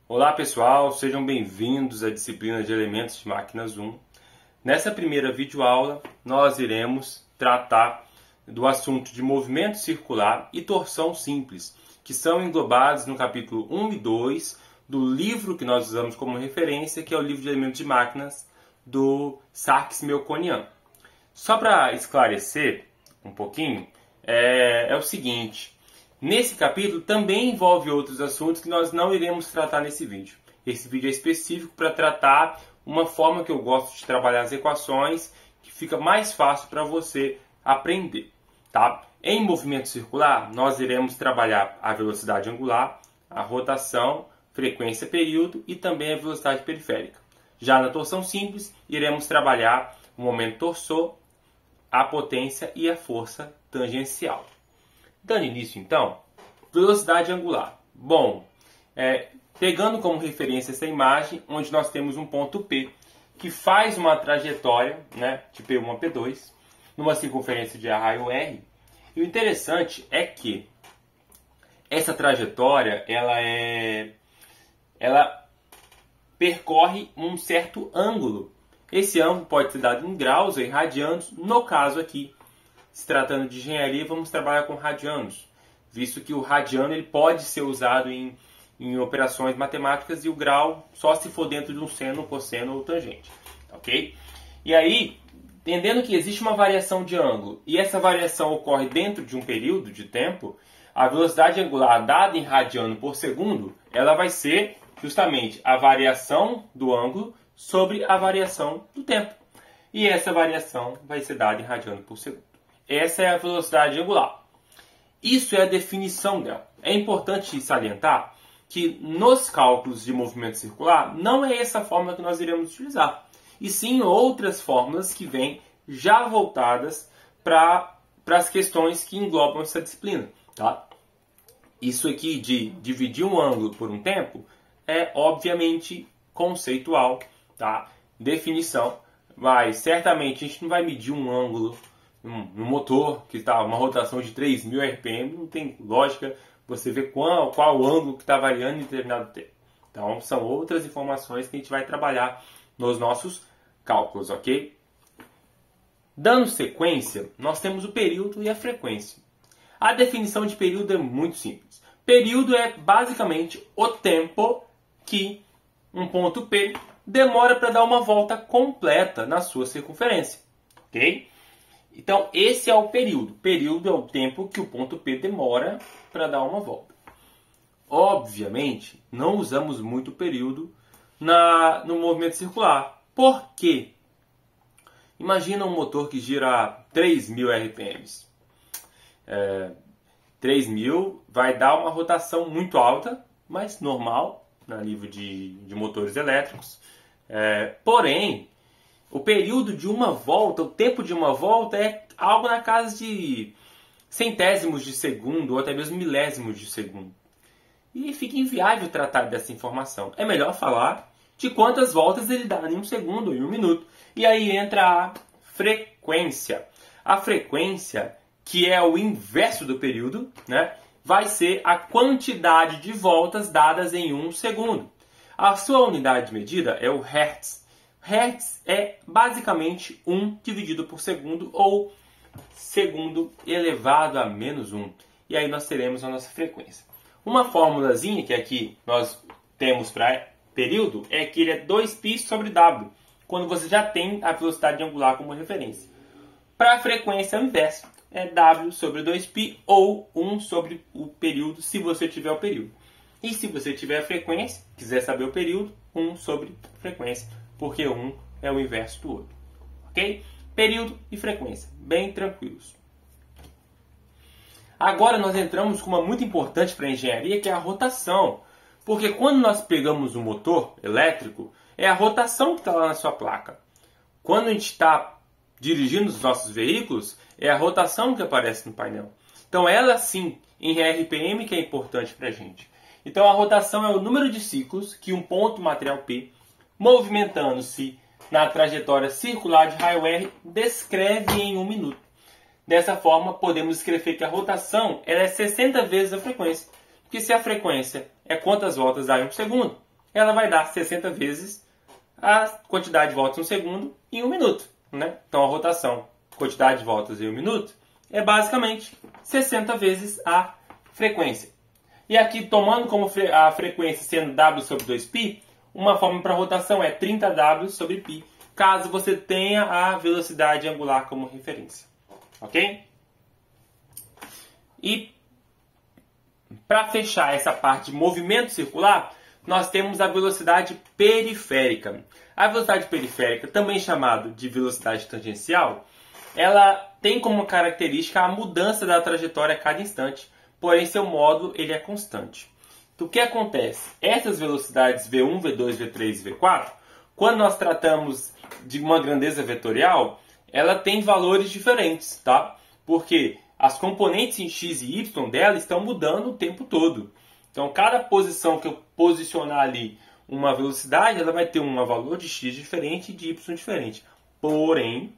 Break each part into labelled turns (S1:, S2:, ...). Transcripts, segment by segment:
S1: Olá pessoal, sejam bem-vindos à disciplina de Elementos de Máquinas 1. Nessa primeira videoaula, nós iremos tratar do assunto de movimento circular e torção simples, que são englobados no capítulo 1 e 2 do livro que nós usamos como referência, que é o livro de Elementos de Máquinas do Sarkis-Melkonian. Só para esclarecer um pouquinho, é o seguinte: nesse capítulo também envolve outros assuntos que nós não iremos tratar nesse vídeo. Esse vídeo é específico para tratar uma forma que eu gosto de trabalhar as equações, que fica mais fácil para você aprender. Tá? Em movimento circular, nós iremos trabalhar a velocidade angular, a rotação, frequência, período e também a velocidade periférica. Já na torção simples, iremos trabalhar o momento torsor, a potência e a força tangencial. Dando início, então, velocidade angular. Bom, pegando como referência essa imagem, onde nós temos um ponto P, que faz uma trajetória, né, de P1 a P2, numa circunferência de raio R. E o interessante é que essa trajetória, ela percorre um certo ângulo. Esse ângulo pode ser dado em graus ou em radianos. No caso aqui, se tratando de engenharia, vamos trabalhar com radianos, visto que o radiano ele pode ser usado em operações matemáticas e o grau só se for dentro de um seno, cosseno ou tangente. Ok? E aí, entendendo que existe uma variação de ângulo e essa variação ocorre dentro de um período de tempo, a velocidade angular dada em radiano por segundo, ela vai ser justamente a variação do ângulo sobre a variação do tempo. E essa variação vai ser dada em radiano por segundo. Essa é a velocidade angular. Isso é a definição dela. É importante salientar que nos cálculos de movimento circular não é essa fórmula que nós iremos utilizar, e sim outras fórmulas que vêm já voltadas para as questões que englobam essa disciplina. Tá? Isso aqui de dividir um ângulo por um tempo é obviamente conceitual, tá? Definição, mas certamente a gente não vai medir um ângulo no motor que está uma rotação de 3.000 RPM, não tem lógica você ver qual o ângulo que está variando em determinado tempo. Então são outras informações que a gente vai trabalhar nos nossos cálculos, ok? Dando sequência, nós temos o período e a frequência. A definição de período é muito simples. Período é basicamente o tempo que um ponto P demora para dar uma volta completa na sua circunferência. Ok? Então, esse é o período. Período é o tempo que o ponto P demora para dar uma volta. Obviamente, não usamos muito período no movimento circular. Por quê? Imagina um motor que gira a 3.000 RPMs. 3.000 vai dar uma rotação muito alta, mas normal, a nível de motores elétricos. Porém, o período de uma volta, o tempo de uma volta é algo na casa de centésimos de segundo ou até mesmo milésimos de segundo. E fica inviável tratar dessa informação. É melhor falar de quantas voltas ele dá em um segundo ou em um minuto. E aí entra a frequência. A frequência, que é o inverso do período, né, vai ser a quantidade de voltas dadas em um segundo. A sua unidade de medida é o Hertz. Hertz é basicamente 1 dividido por segundo, ou segundo elevado a menos 1. E aí nós teremos a nossa frequência. Uma formulazinha que aqui nós temos para período é que ele é 2π sobre W, quando você já tem a velocidade angular como referência. Para a frequência é o inverso. É W sobre 2π ou 1 sobre o período, se você tiver o período. E se você tiver a frequência, quiser saber o período, 1 sobre frequência, porque 1 é o inverso do outro. Ok? Período e frequência, bem tranquilos. Agora nós entramos com uma muito importante para a engenharia, que é a rotação. Porque quando nós pegamos um motor elétrico, é a rotação que está lá na sua placa. Quando a gente está dirigindo os nossos veículos, é a rotação que aparece no painel. Então ela sim, em RPM, que é importante para a gente. Então a rotação é o número de ciclos que um ponto material P, movimentando-se na trajetória circular de raio R, descreve em 1 minuto. Dessa forma, podemos escrever que a rotação ela é 60 vezes a frequência. Porque se a frequência é quantas voltas dá em um segundo, ela vai dar 60 vezes a quantidade de voltas no segundo em 1 minuto. Né? Então a rotação, quantidade de voltas em 1 minuto, é basicamente 60 vezes a frequência. E aqui, tomando como a frequência sendo W sobre 2π, uma fórmula para rotação é 30W sobre π, caso você tenha a velocidade angular como referência. Ok? E para fechar essa parte de movimento circular, nós temos a velocidade periférica. A velocidade periférica, também chamada de velocidade tangencial, ela tem como característica a mudança da trajetória a cada instante, porém seu módulo ele é constante. Então, o que acontece? Essas velocidades V1, V2, V3 e V4, quando nós tratamos de uma grandeza vetorial, ela tem valores diferentes, tá? Porque as componentes em x e y dela estão mudando o tempo todo. Então, cada posição que eu posicionar ali uma velocidade, ela vai ter um valor de x diferente e de y diferente. Porém,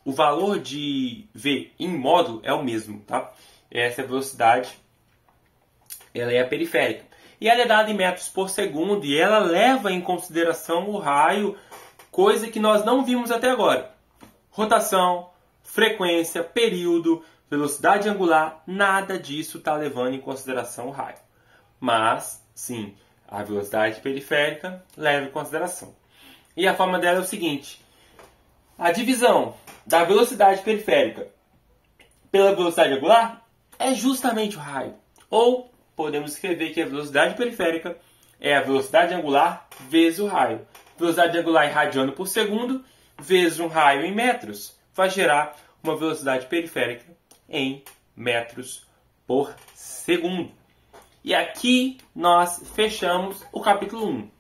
S1: o valor de v em módulo é o mesmo, tá? Essa velocidade, ela é a periférica. E ela é dada em metros por segundo e ela leva em consideração o raio, coisa que nós não vimos até agora. Rotação, frequência, período, velocidade angular, nada disso está levando em consideração o raio. Mas, sim, a velocidade periférica leva em consideração. E a forma dela é o seguinte: a divisão da velocidade periférica pela velocidade angular é justamente o raio. Ou podemos escrever que a velocidade periférica é a velocidade angular vezes o raio. Velocidade angular em radiano por segundo vezes um raio em metros vai gerar uma velocidade periférica em metros por segundo. E aqui nós fechamos o capítulo 1.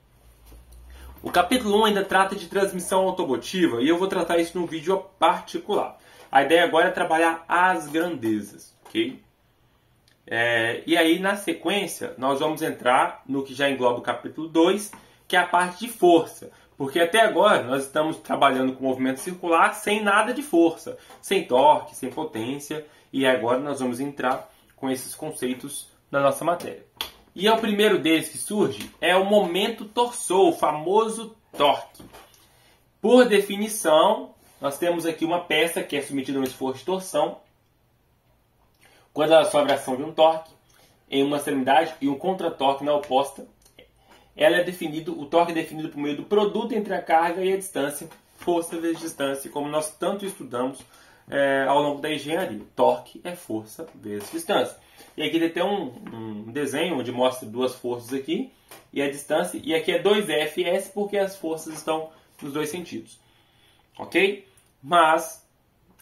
S1: O capítulo 1 ainda trata de transmissão automotiva e eu vou tratar isso num vídeo particular. A ideia agora é trabalhar as grandezas, ok? E aí, na sequência, nós vamos entrar no que já engloba o capítulo 2, que é a parte de força. Porque até agora nós estamos trabalhando com movimento circular sem nada de força, sem torque, sem potência. E agora nós vamos entrar com esses conceitos na nossa matéria. E o primeiro deles que surge é o momento torsor, o famoso torque. Por definição, nós temos aqui uma peça que é submetida a um esforço de torção, quando ela sofre a ação de um torque em uma extremidade e um contratorque na oposta. O torque é definido por meio do produto entre a carga e a distância, força vezes distância, como nós tanto estudamos ao longo da engenharia. Torque é força vezes distância. E aqui tem um desenho onde mostra duas forças aqui e a distância. E aqui é 2Fs porque as forças estão nos dois sentidos. Ok? Mas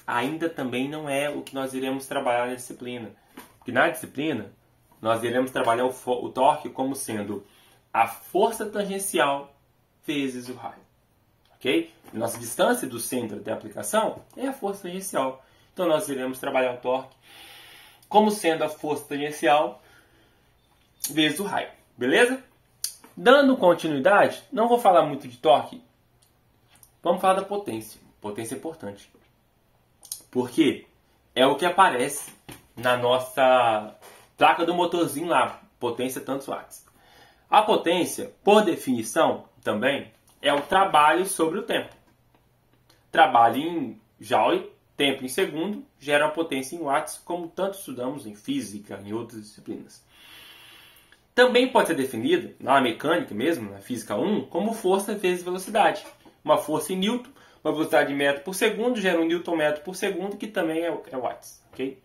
S1: ainda também não é o que nós iremos trabalhar na disciplina. Porque na disciplina nós iremos trabalhar o torque como sendo a força tangencial vezes o raio. Ok? Nossa distância do centro até a aplicação é a força tangencial. Então nós iremos trabalhar o torque como sendo a força tangencial vezes o raio. Beleza? Dando continuidade, não vou falar muito de torque. Vamos falar da potência. Potência é importante. Porque é o que aparece na nossa placa do motorzinho lá. Potência tantos watts. A potência, por definição, também é o trabalho sobre o tempo. Trabalho em joule, tempo em segundo, gera a potência em watts, como tanto estudamos em física, em outras disciplinas. Também pode ser definido, na mecânica mesmo, na física 1, como força vezes velocidade. Uma força em newton, uma velocidade em metro por segundo, gera um newton metro por segundo, que também é watts. Okay?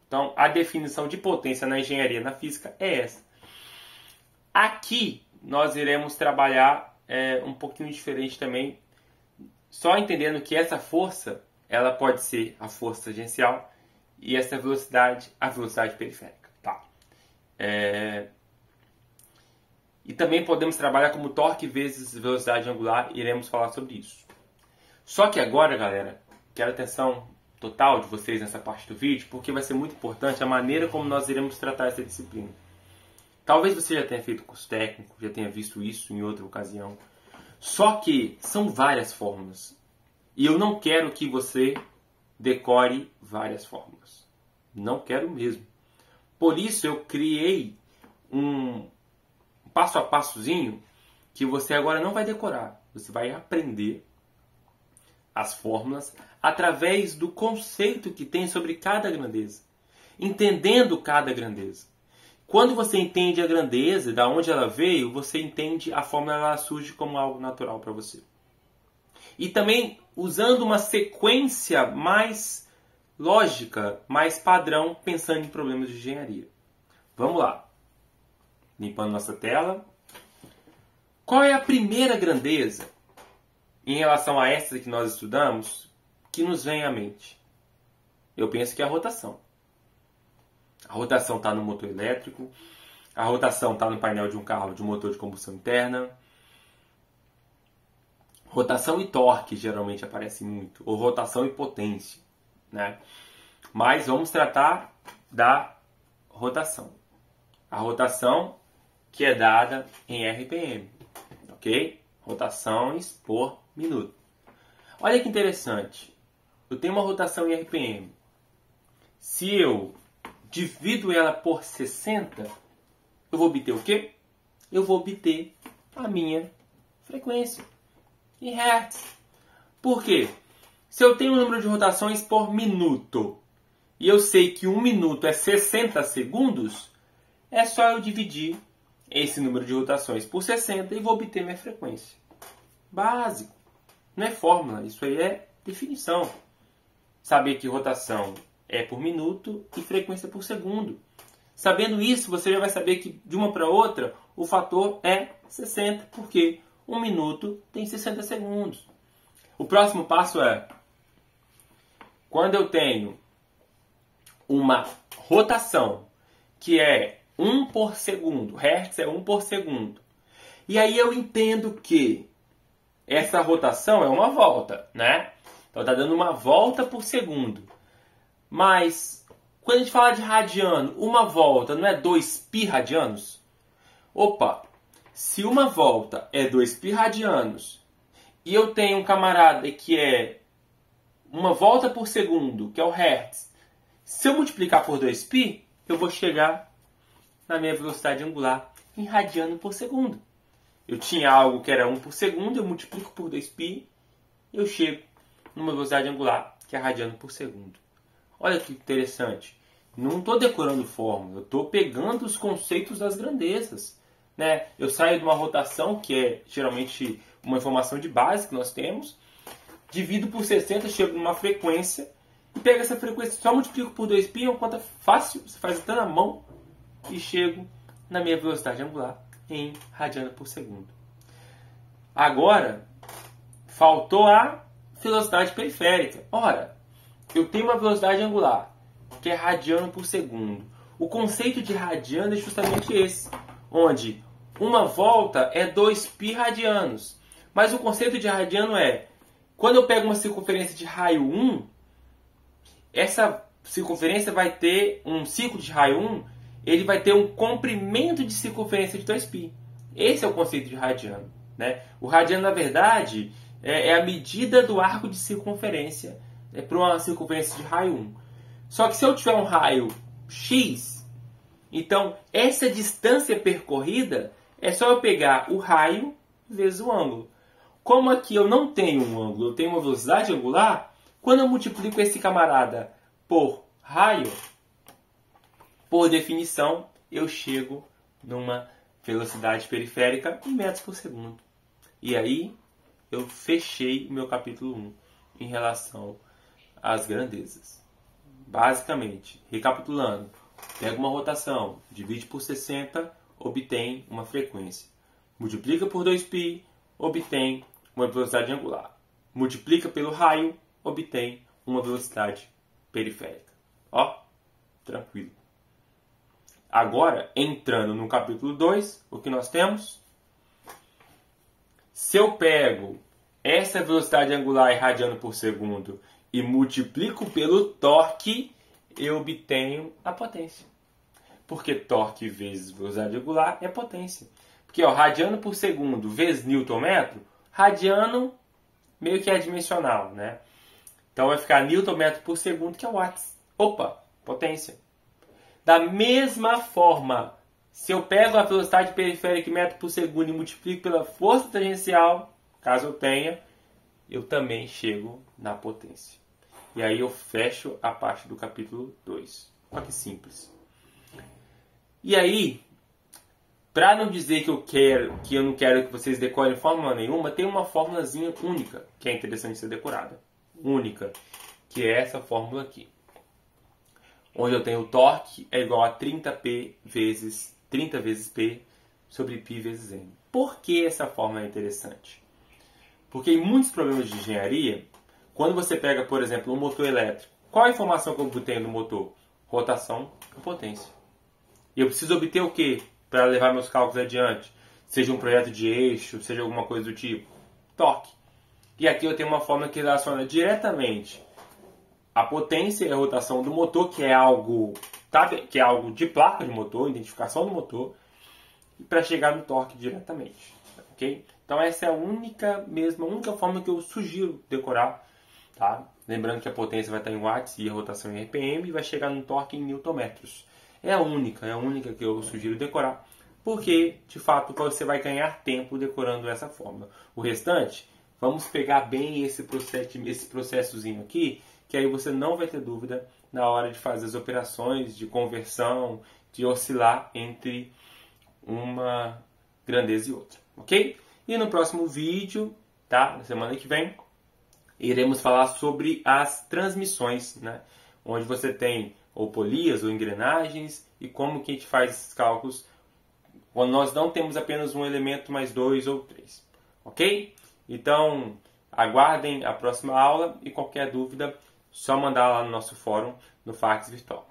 S1: Então, a definição de potência na engenharia, na física, é essa. Aqui, nós iremos trabalhar um pouquinho diferente também, só entendendo que essa força ela pode ser a força tangencial e essa velocidade, a velocidade periférica. Tá? E também podemos trabalhar como torque vezes velocidade angular, iremos falar sobre isso. Só que agora, galera, quero atenção total de vocês nessa parte do vídeo, porque vai ser muito importante a maneira como nós iremos tratar essa disciplina. Talvez você já tenha feito curso técnico, já tenha visto isso em outra ocasião. Só que são várias fórmulas. E eu não quero que você decore várias fórmulas. Não quero mesmo. Por isso eu criei um passo a passozinho que você agora não vai decorar. Você vai aprender as fórmulas através do conceito que tem sobre cada grandeza. Entendendo cada grandeza. Quando você entende a grandeza, da onde ela veio, você entende a fórmula, ela surge como algo natural para você. E também usando uma sequência mais lógica, mais padrão, pensando em problemas de engenharia. Vamos lá. Limpando nossa tela. Qual é a primeira grandeza em relação a essa que nós estudamos que nos vem à mente? Eu penso que é a rotação. A rotação está no motor elétrico, a rotação está no painel de um carro de motor de combustão interna. Rotação e torque geralmente aparecem muito, ou rotação e potência, né? Mas vamos tratar da rotação. A rotação que é dada em RPM, ok? Rotações por minuto. Olha que interessante. Eu tenho uma rotação em RPM. Se eu divido ela por 60, eu vou obter o quê? Eu vou obter a minha frequência em Hertz. Por quê? Se eu tenho um número de rotações por minuto e eu sei que 1 minuto é 60 segundos, é só eu dividir esse número de rotações por 60 e vou obter minha frequência. Básico. Não é fórmula, isso aí é definição. Saber que rotação é por minuto e frequência por segundo. Sabendo isso, você já vai saber que de uma para outra o fator é 60, porque 1 minuto tem 60 segundos. O próximo passo é, quando eu tenho uma rotação que é 1 por segundo, Hertz é 1 por segundo, e aí eu entendo que essa rotação é uma volta, né? Então está dando uma volta por segundo. Mas, quando a gente fala de radiano, uma volta não é 2π radianos? Opa! Se uma volta é 2π radianos e eu tenho um camarada que é uma volta por segundo, que é o Hertz, se eu multiplicar por 2π, eu vou chegar na minha velocidade angular em radiano por segundo. Eu tinha algo que era 1 por segundo, eu multiplico por 2π, eu chego numa velocidade angular que é radiano por segundo. Olha que interessante. Não estou decorando fórmula, eu estou pegando os conceitos das grandezas, né? Eu saio de uma rotação, que é geralmente uma informação de base que nós temos, divido por 60, chego numa frequência, e pego essa frequência, só multiplico por 2π, é uma conta fácil, você faz até na mão, e chego na minha velocidade angular em radiano por segundo. Agora, faltou a velocidade periférica. Ora, eu tenho uma velocidade angular, que é radiano por segundo. O conceito de radiano é justamente esse, onde uma volta é 2π radianos. Mas o conceito de radiano é, quando eu pego uma circunferência de raio 1, essa circunferência vai ter um ciclo de raio 1, ele vai ter um comprimento de circunferência de 2π. Esse é o conceito de radiano, né? O radiano, na verdade, é a medida do arco de circunferência para uma circunferência de raio 1. Só que se eu tiver um raio x, então essa distância percorrida é só eu pegar o raio vezes o ângulo. Como aqui eu não tenho um ângulo, eu tenho uma velocidade angular, quando eu multiplico esse camarada por raio, por definição, eu chego numa velocidade periférica em metros por segundo. E aí eu fechei o meu capítulo 1 em relação às grandezas. Basicamente, recapitulando, pega uma rotação, divide por 60, obtém uma frequência. Multiplica por 2π, obtém uma velocidade angular. Multiplica pelo raio, obtém uma velocidade periférica. Ó, tranquilo. Agora, entrando no capítulo 2, o que nós temos? Se eu pego essa velocidade angular em radiano por segundo e multiplico pelo torque, eu obtenho a potência. Porque torque vezes velocidade angular é potência. Porque radiano por segundo vezes newton-metro, radiano meio que é dimensional, né? Então vai ficar newton-metro por segundo, que é watts. Opa, potência. Da mesma forma, Se eu pego a velocidade periférica em metro por segundo e multiplico pela força tangencial, caso eu tenha, eu também chego na potência. E aí eu fecho a parte do capítulo 2. Olha que simples. E aí, para não dizer que eu não quero que vocês decorem fórmula nenhuma, tem uma fórmulazinha única, que é interessante ser decorada. Única, que é essa fórmula aqui. Onde eu tenho o torque é igual a 30 vezes P sobre π vezes m. Por que essa fórmula é interessante? Porque em muitos problemas de engenharia, quando você pega, por exemplo, um motor elétrico, qual a informação que eu tenho no motor? Rotação e potência. E eu preciso obter o quê para levar meus cálculos adiante? Seja um projeto de eixo, seja alguma coisa do tipo. Torque. E aqui eu tenho uma fórmula que relaciona diretamente a potência e a rotação do motor, que é algo de placa de motor, identificação do motor, para chegar no torque diretamente. Okay? Então essa é a única forma que eu sugiro decorar. Tá? Lembrando que a potência vai estar em watts e a rotação em RPM e vai chegar no torque em newton-metros. É a única que eu sugiro decorar, porque de fato você vai ganhar tempo decorando essa fórmula. O restante, vamos pegar bem esse processozinho aqui, que aí você não vai ter dúvida na hora de fazer as operações de conversão, de oscilar entre uma grandeza e outra, ok? E no próximo vídeo, tá? Na semana que vem, iremos falar sobre as transmissões, né? Onde você tem ou polias ou engrenagens e como que a gente faz esses cálculos quando nós não temos apenas um elemento, mas 2 ou 3, ok? Então, aguardem a próxima aula e qualquer dúvida, só mandar lá no nosso fórum, no Fax Virtual.